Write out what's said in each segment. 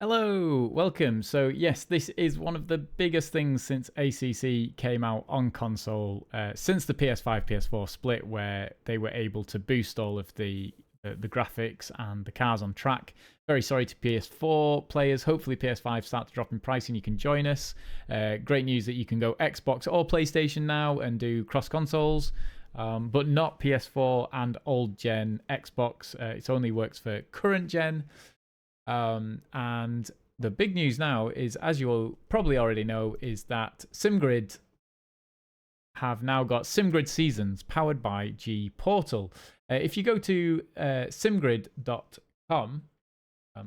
Hello, welcome. So yes, this is one of the biggest things since ACC came out on console, since the PS5, PS4 split, where they were able to boost all of the graphics and the cars on track. Very sorry to PS4 players. Hopefully PS5 start to drop in price and you can join us. Great news that you can go Xbox or PlayStation now and do cross consoles. But not PS4 and old gen Xbox. It only works for current gen. And the big news now is, as you will probably already know, is that SimGrid have now got SimGrid Seasons powered by G Portal. If you go to simgrid.com,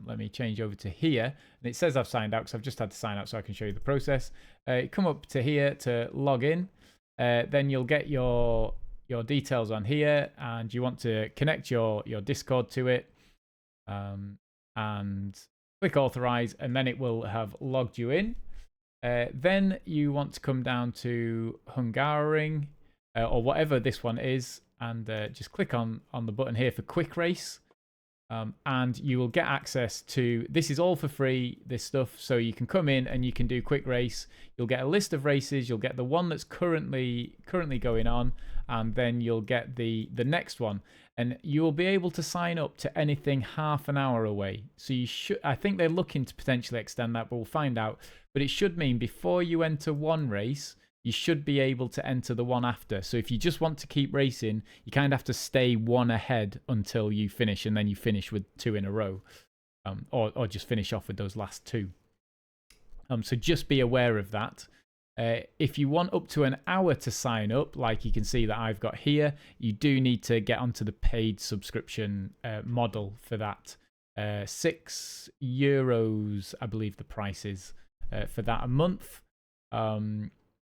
let me change over to here, and it says I've signed out because I've just had to sign out so I can show you the process. Come up to here to log in. Then you'll get your details on here, and you want to connect your Discord to it. And click authorize, and then it will have logged you in. Then you want to come down to Hungaroring or whatever this one is, and just click on the button here for quick race. And you will get access to, this is all for free, this stuff, so you can come in and you can do quick race. You'll get a list of races, you'll get the one that's currently going on, and then you'll get the next one, and you will be able to sign up to anything half an hour away. So you should, I think they're looking to potentially extend that, but we'll find out. But it should mean before you enter one race, you should be able to enter the one after. So if you just want to keep racing, you kind of have to stay one ahead until you finish, and then you finish with two in a row, or just finish off with those last two. So just be aware of that. If you want up to an hour to sign up, like you can see that I've got here, you do need to get onto the paid subscription model for that. €6, I believe the price is for that a month.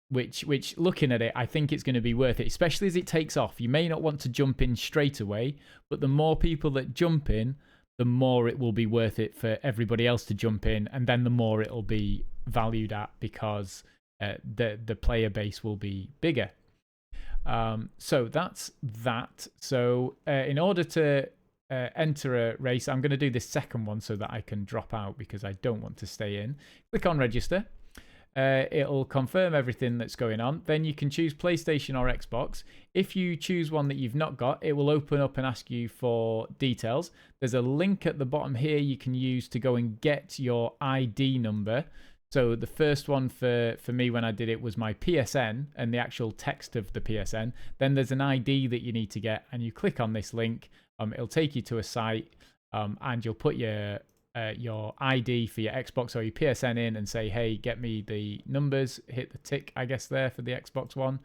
Which looking at it, I think it's going to be worth it, especially as it takes off. You may not want to jump in straight away, but the more people that jump in, the more it will be worth it for everybody else to jump in, and then the more it'll be valued at, because the player base will be bigger. So that's that. So in order to enter a race, I'm going to do this second one so that I can drop out because I don't want to stay in. Click on register. It'll confirm everything that's going on. Then you can choose PlayStation or Xbox. If you choose one that you've not got, it will open up and ask you for details. There's a link at the bottom here you can use to go and get your ID number. So the first one for me when I did it was my PSN and the actual text of the PSN. Then there's an ID that you need to get, and you click on this link. It'll take you to a site, and you'll put your ID for your Xbox or your PSN in and say, hey, get me the numbers, hit the tick, I guess, there for the Xbox One.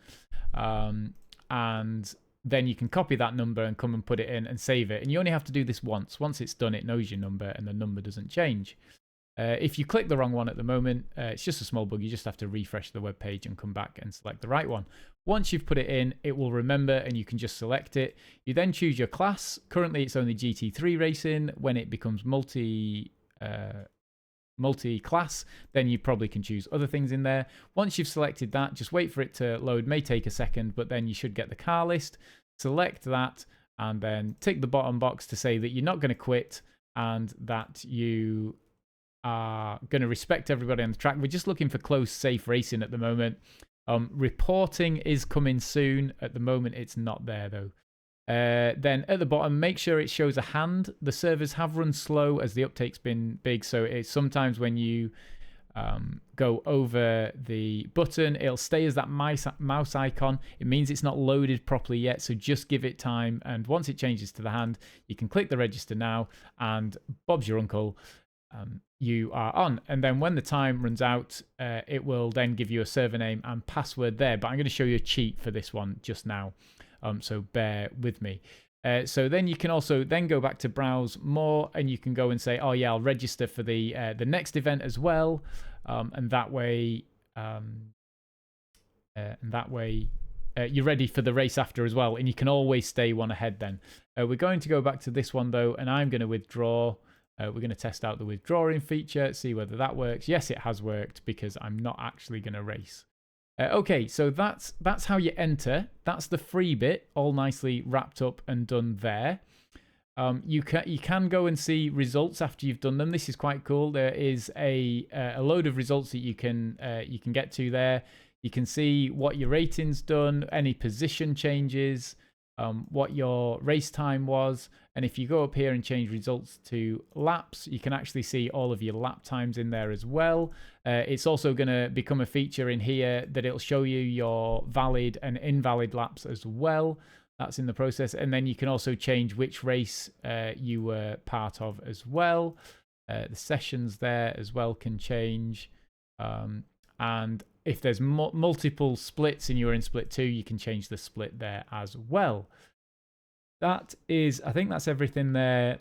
And then you can copy that number and come and put it in and save it. And you only have to do this once. Once it's done, it knows your number and the number doesn't change. If you click the wrong one at the moment, it's just a small bug. You just have to refresh the web page and come back and select the right one. Once you've put it in, it will remember and you can just select it. You then choose your class. Currently, it's only GT3 racing. When it becomes multi-class, then you probably can choose other things in there. Once you've selected that, just wait for it to load. May take a second, but then you should get the car list. Select that and then tick the bottom box to say that you're not going to quit and that you are going to respect everybody on the track. We're just looking for close, safe racing at the moment. Reporting is coming soon. At the moment, it's not there, though. Then at the bottom, make sure it shows a hand. The servers have run slow as the uptake's been big, so it's sometimes when you go over the button, it'll stay as that mouse icon. It means it's not loaded properly yet, so just give it time. And once it changes to the hand, you can click the register now, and Bob's your uncle. You are on, and then when the time runs out, it will then give you a server name and password there, but I'm going to show you a cheat for this one just now, so bear with me. So then you can also then go back to browse more, and you can go and say, oh yeah, I'll register for the next event as well, and that way you're ready for the race after as well, and you can always stay one ahead then. We're going to go back to this one though, and I'm going to withdraw. We're going to test out the withdrawing feature, see whether that works. Yes, it has worked because I'm not actually going to race. Okay, so that's how you enter. That's the free bit, all nicely wrapped up and done there. You can go and see results after you've done them. This is quite cool. There is a load of results that you can get to there. You can see what your rating's done, any position changes, what your race time was, and if you go up here and change results to laps, you can actually see all of your lap times in there as well. It's also going to become a feature in here that it'll show you your valid and invalid laps as well. That's in the process. And then you can also change which race you were part of as well. The sessions there as well can change. And if there's multiple splits and you're in split 2, you can change the split there as well. That is, I think that's everything there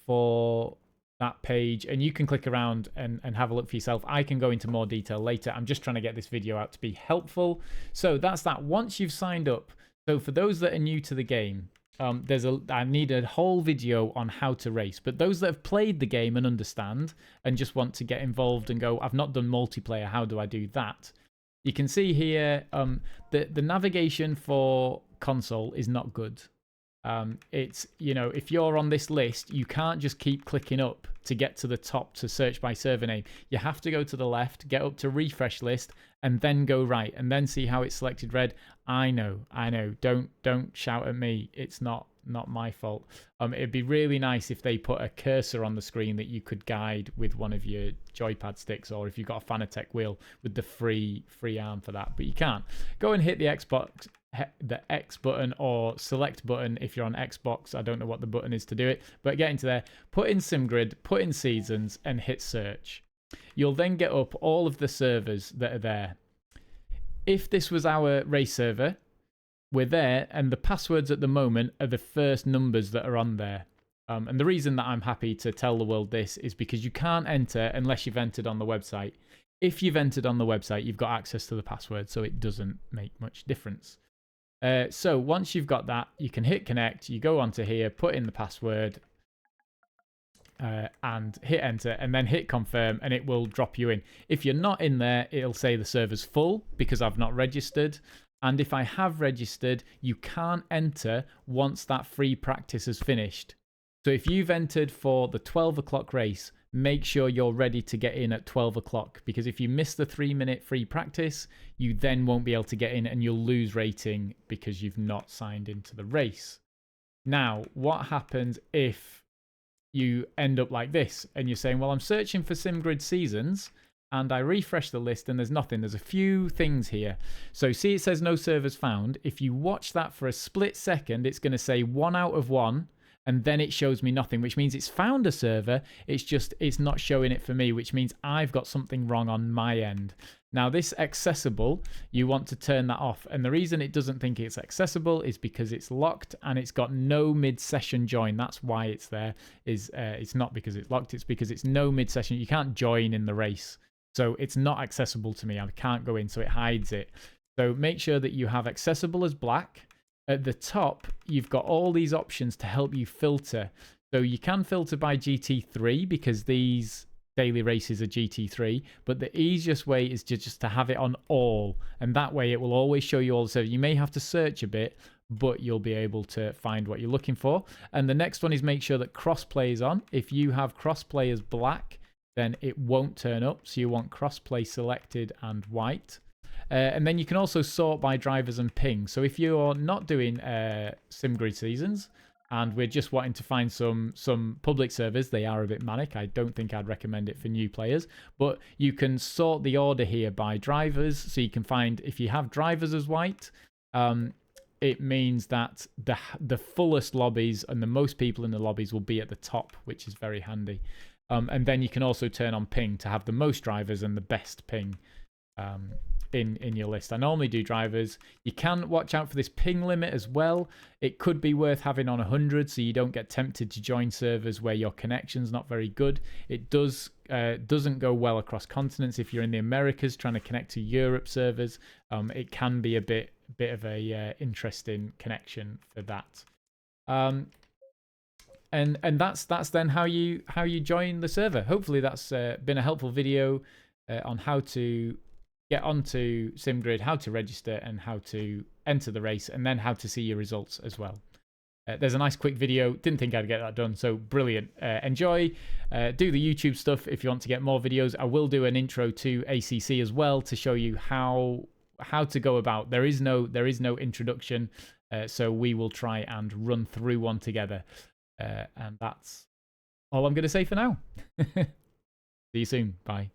for that page. And you can click around and have a look for yourself. I can go into more detail later. I'm just trying to get this video out to be helpful. So that's that. Once you've signed up, so for those that are new to the game, I need a whole video on how to race. But those that have played the game and understand and just want to get involved and go, I've not done multiplayer, how do I do that? You can see here the navigation for console is not good. It's, you know, if you're on this list, you can't just keep clicking up to get to the top to search by server name. You have to go to the left, get up to refresh list, and then go right, and then see how it's selected red. I know. Don't shout at me. It's not my fault. It'd be really nice if they put a cursor on the screen that you could guide with one of your joypad sticks, or if you've got a Fanatec wheel with the free arm for that. But you can't. Go and hit the X button or select button if you're on Xbox. I don't know what the button is to do it, but get into there, put in SimGrid, put in seasons, and hit search. You'll then get up all of the servers that are there. If this was our race server, we're there, and the passwords at the moment are the first numbers that are on there. And the reason that I'm happy to tell the world this is because you can't enter unless you've entered on the website. If you've entered on the website, you've got access to the password, so it doesn't make much difference. So once you've got that, you can hit connect, you go onto here, put in the password, and hit enter, and then hit confirm, and it will drop you in. If you're not in there, it'll say the server's full because I've not registered. And if I have registered, you can't enter once that free practice has finished. So if you've entered for the 12 o'clock race, make sure you're ready to get in at 12 o'clock, because if you miss the 3-minute free practice, you then won't be able to get in and you'll lose rating because you've not signed into the race. Now, what happens if you end up like this and you're saying, well, I'm searching for SimGrid seasons and I refresh the list and there's nothing. There's a few things here. So see, it says no servers found. If you watch that for a split second, it's going to say 1 out of 1. And then it shows me nothing, which means it's found a server. It's not showing it for me, which means I've got something wrong on my end. Now, this accessible, you want to turn that off. And the reason it doesn't think it's accessible is because it's locked and it's got no mid-session join. That's why it's there. It's not because it's locked. It's because it's no mid-session. You can't join in the race. So it's not accessible to me. I can't go in, so it hides it. So make sure that you have accessible as black. At the top, you've got all these options to help you filter. So you can filter by GT3 because these daily races are GT3, but the easiest way is just to have it on all, and that way it will always show you all the servers. You may have to search a bit, but you'll be able to find what you're looking for. And the next one is make sure that crossplay is on. If you have crossplay as black, then it won't turn up. So you want crossplay selected and white. And then you can also sort by drivers and ping. So if you're not doing SimGrid seasons and we're just wanting to find some public servers, they are a bit manic. I don't think I'd recommend it for new players. But you can sort the order here by drivers. So you can find, if you have drivers as white, it means that the fullest lobbies and the most people in the lobbies will be at the top, which is very handy. And then you can also turn on ping to have the most drivers and the best ping in your list. I normally do drivers. You can watch out for this ping limit as well. It could be worth having on 100 so you don't get tempted to join servers where your connection's not very good. It doesn't go well across continents. If you're in the Americas trying to connect to Europe servers, it can be a bit of a interesting connection for that. And that's then how you join the server. Hopefully that's been a helpful video on how to get onto SimGrid, how to register, and how to enter the race, and then how to see your results as well. There's a nice quick video. Didn't think I'd get that done, so brilliant. Enjoy. Do the YouTube stuff if you want to get more videos. I will do an intro to ACC as well to show you how to go about. There is no introduction, so we will try and run through one together. And that's all I'm going to say for now. See you soon. Bye.